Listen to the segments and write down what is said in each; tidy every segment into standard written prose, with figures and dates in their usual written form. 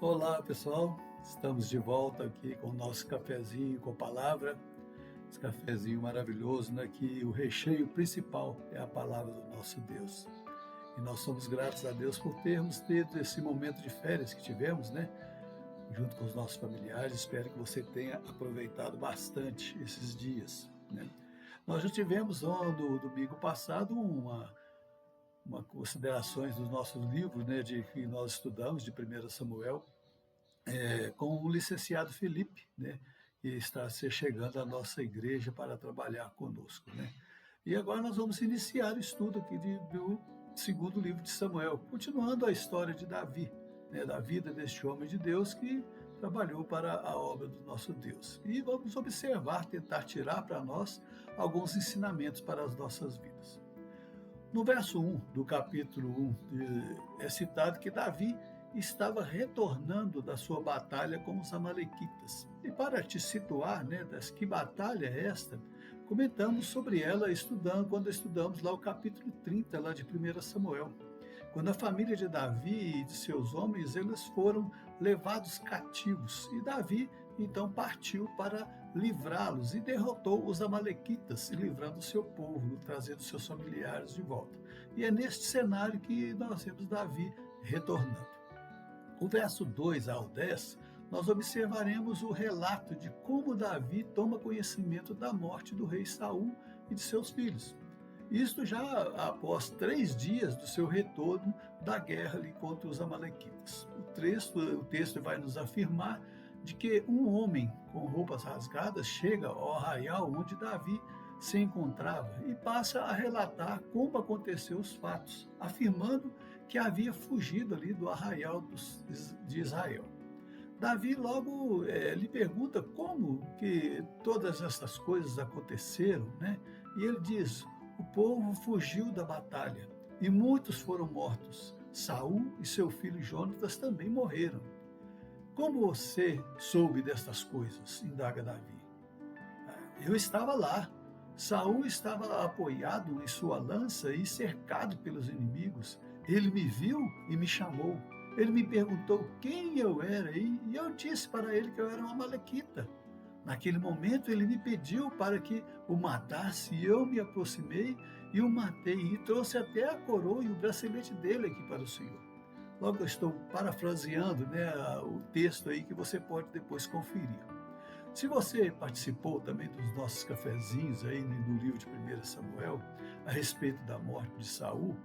Olá, pessoal. Estamos de volta aqui com o nosso cafezinho com palavra. Esse cafezinho maravilhoso, né? Que o recheio principal é a palavra do nosso Deus. E nós somos gratos a Deus por termos tido esse momento de férias que tivemos, né? Junto com os nossos familiares. Espero que você tenha aproveitado bastante esses dias, né? Nós já tivemos no domingo passado uma considerações dos nossos livros, né? De que nós estudamos de 1 Samuel. Com o licenciado Felipe, né, que está se chegando à nossa igreja para trabalhar conosco, né. E agora nós vamos iniciar o estudo aqui do segundo livro de Samuel, continuando a história de Davi, né, da vida deste homem de Deus que trabalhou para a obra do nosso Deus. E vamos observar, tentar tirar para nós alguns ensinamentos para as nossas vidas. No verso 1 do capítulo 1, é citado que Davi estava retornando da sua batalha com os amalequitas. E para te situar, né, que batalha é esta, comentamos sobre ela quando estudamos lá o capítulo 30 lá de 1 Samuel. Quando a família de Davi e de seus homens, eles foram levados cativos. E Davi, então, partiu para livrá-los e derrotou os amalequitas, livrando o seu povo, trazendo seus familiares de volta. E é neste cenário que nós vemos Davi retornando. O verso 2 ao 10, nós observaremos o relato de como Davi toma conhecimento da morte do rei Saul e de seus filhos. Isto já após 3 dias do seu retorno da guerra ali contra os amalequitas. O texto vai nos afirmar de que um homem com roupas rasgadas chega ao arraial onde Davi se encontrava e passa a relatar como aconteceu os fatos, afirmando que havia fugido ali do arraial de Israel. Davi logo lhe pergunta como que todas essas coisas aconteceram, né? E ele diz: o povo fugiu da batalha e muitos foram mortos. Saul e seu filho Jonatas também morreram. Como você soube destas coisas? Indaga Davi. Eu estava lá. Saul estava apoiado em sua lança e cercado pelos inimigos. Ele me viu e me chamou. Ele me perguntou quem eu era e eu disse para ele que eu era uma amalequita. Naquele momento ele me pediu para que o matasse e eu me aproximei e o matei e trouxe até a coroa e o bracelete dele aqui para o Senhor. Logo eu estou parafraseando, né, o texto aí que você pode depois conferir. Se você participou também dos nossos cafezinhos aí no livro de 1 Samuel, a respeito da morte de Saul,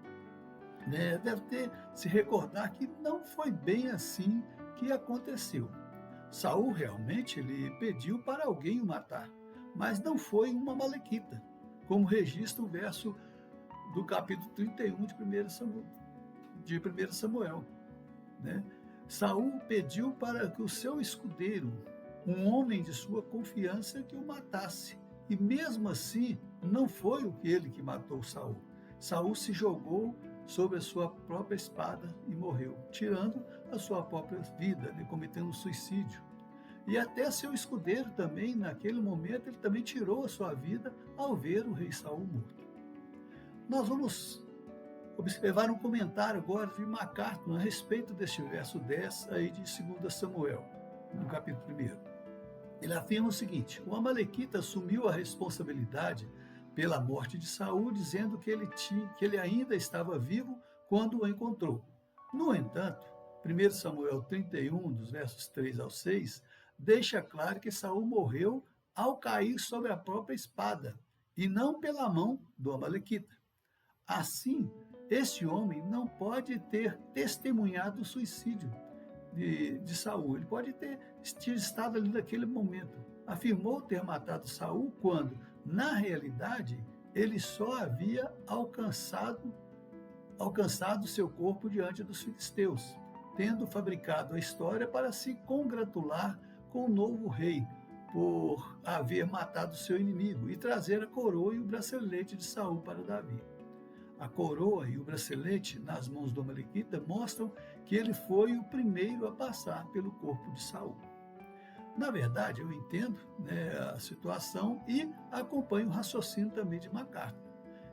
né, deve ter se recordar que não foi bem assim que aconteceu. Saul realmente ele pediu para alguém o matar, mas não foi uma amalequita, como registra o verso do capítulo 31 de 1 Samuel. Né? Saul pediu para que o seu escudeiro, um homem de sua confiança, que o matasse. E mesmo assim, não foi ele que matou Saul. Saul se jogou sobre a sua própria espada e morreu, tirando a sua própria vida, cometendo um suicídio. E até seu escudeiro também, naquele momento, ele também tirou a sua vida ao ver o rei Saul morto. Nós vamos observar um comentário agora de MacArthur a respeito deste verso 10 aí de 2 Samuel, no capítulo 1. Ele afirma o seguinte: o amalequita assumiu a responsabilidade pela morte de Saul, dizendo que ele ainda estava vivo quando o encontrou. No entanto, 1 Samuel 31, dos versos 3 ao 6, deixa claro que Saul morreu ao cair sobre a própria espada, e não pela mão do amalequita. Assim, este homem não pode ter testemunhado o suicídio de Saul. Ele pode ter estado ali naquele momento. Afirmou ter matado Saul quando, na realidade, ele só havia alcançado seu corpo diante dos filisteus, tendo fabricado a história para se congratular com o novo rei por haver matado seu inimigo e trazer a coroa e o bracelete de Saul para Davi. A coroa e o bracelete nas mãos do amalequita mostram que ele foi o primeiro a passar pelo corpo de Saul. Na verdade, eu entendo, né, a situação e acompanho o raciocínio também de MacArthur,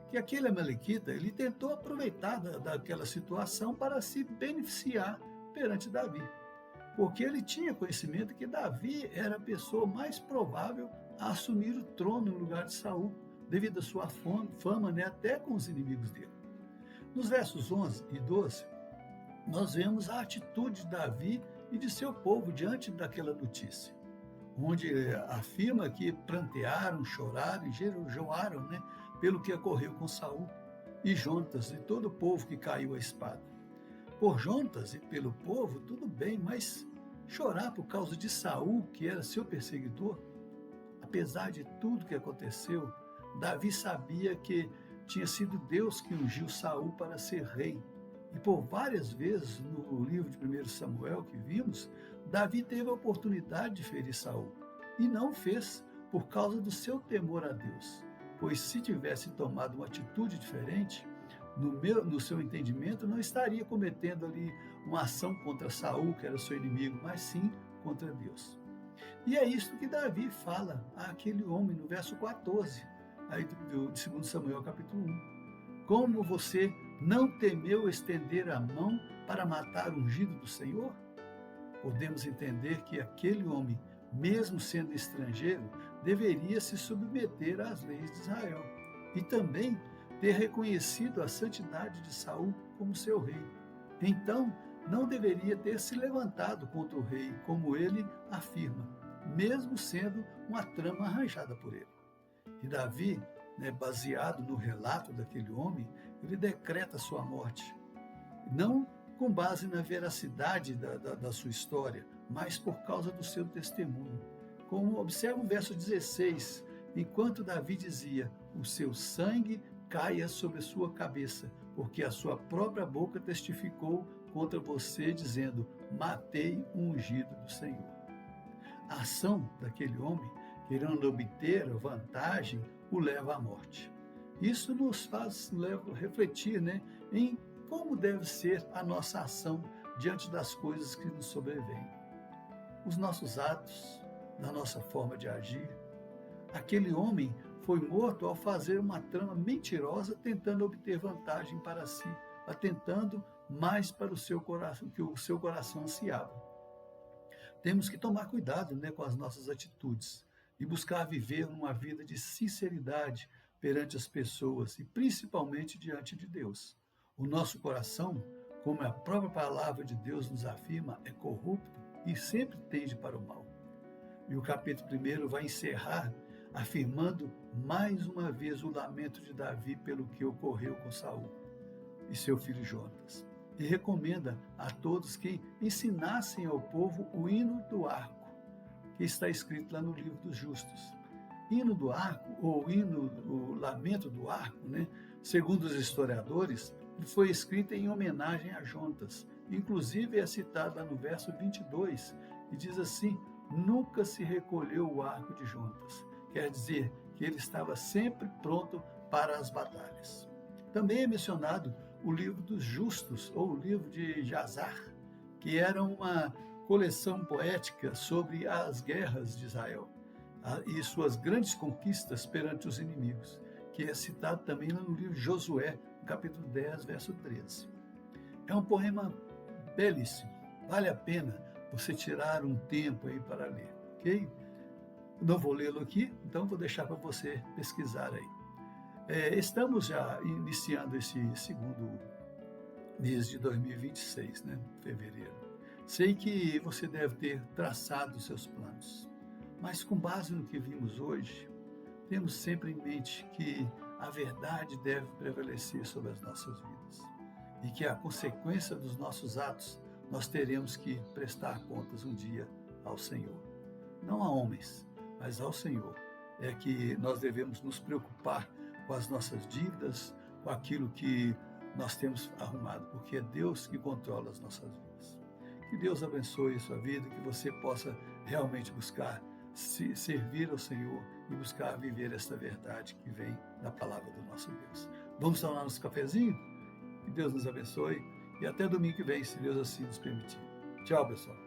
que aquele amalequita ele tentou aproveitar daquela situação para se beneficiar perante Davi. porque ele tinha conhecimento que Davi era a pessoa mais provável a assumir o trono no lugar de Saul, devido à sua fama, né, até com os inimigos dele. Nos versos 11 e 12, nós vemos a atitude de Davi e de seu povo diante daquela notícia, onde afirma que prantearam, choraram e jejuaram, né, pelo que ocorreu com Saul e Jonatas e todo o povo que caiu à espada. Por Jonatas e pelo povo, tudo bem, mas chorar por causa de Saul, que era seu perseguidor, apesar de tudo que aconteceu, Davi sabia que tinha sido Deus que ungiu Saul para ser rei. E por várias vezes no livro de 1 Samuel que vimos, Davi teve a oportunidade de ferir Saul e não fez por causa do seu temor a Deus. Pois se tivesse tomado uma atitude diferente, no seu entendimento, não estaria cometendo ali uma ação contra Saul, que era seu inimigo, mas sim contra Deus. E é isso que Davi fala àquele homem no verso 14, aí de 2 Samuel capítulo 1. Como você não temeu estender a mão para matar o ungido do Senhor? Podemos entender que aquele homem, mesmo sendo estrangeiro, deveria se submeter às leis de Israel e também ter reconhecido a santidade de Saul como seu rei. Então, não deveria ter se levantado contra o rei, como ele afirma, mesmo sendo uma trama arranjada por ele. E Davi, né, baseado no relato daquele homem, ele decreta sua morte, não com base na veracidade da sua história, mas por causa do seu testemunho. Como observa o verso 16, enquanto Davi dizia, o seu sangue caia sobre sua cabeça, porque a sua própria boca testificou contra você, dizendo, matei o ungido do Senhor. A ação daquele homem, querendo obter vantagem, o leva à morte. Isso nos faz refletir, né, em como deve ser a nossa ação diante das coisas que nos sobrevêm. Os nossos atos, na nossa forma de agir. Aquele homem foi morto ao fazer uma trama mentirosa, tentando obter vantagem para si, atentando mais para o seu coração, que o seu coração ansiava. Temos que tomar cuidado, né, com as nossas atitudes e buscar viver uma vida de sinceridade perante as pessoas e principalmente diante de Deus. O nosso coração, como a própria palavra de Deus nos afirma, é corrupto e sempre tende para o mal. E o capítulo 1 vai encerrar afirmando mais uma vez o lamento de Davi pelo que ocorreu com Saul e seu filho Jonatas. E recomenda a todos que ensinassem ao povo o hino do arco, que está escrito lá no livro dos justos. Hino do arco, ou o lamento do arco, né? Segundo os historiadores, foi escrito em homenagem a Jonatas. Inclusive é citado lá no verso 22, e diz assim, nunca se recolheu o arco de Jonatas. Quer dizer que ele estava sempre pronto para as batalhas. Também é mencionado o livro dos justos, ou o livro de Jazar, que era uma coleção poética sobre as guerras de Israel e suas grandes conquistas perante os inimigos, que é citado também no livro de Josué, capítulo 10, verso 13. É um poema belíssimo, vale a pena você tirar um tempo aí para ler, ok? Não vou lê-lo aqui, então vou deixar para você pesquisar aí. Estamos já iniciando esse segundo mês de 2026, né? Fevereiro. Sei que você deve ter traçado os seus planos, mas com base no que vimos hoje, temos sempre em mente que a verdade deve prevalecer sobre as nossas vidas e que a consequência dos nossos atos nós teremos que prestar contas um dia ao Senhor. Não a homens, mas ao Senhor. É que nós devemos nos preocupar com as nossas dívidas, com aquilo que nós temos arrumado, porque é Deus que controla as nossas vidas. Que Deus abençoe a sua vida, que você possa realmente buscar servir ao Senhor e buscar viver esta verdade que vem da palavra do nosso Deus. Vamos tomar nosso cafezinho? Que Deus nos abençoe e até domingo que vem, se Deus assim nos permitir. Tchau, pessoal.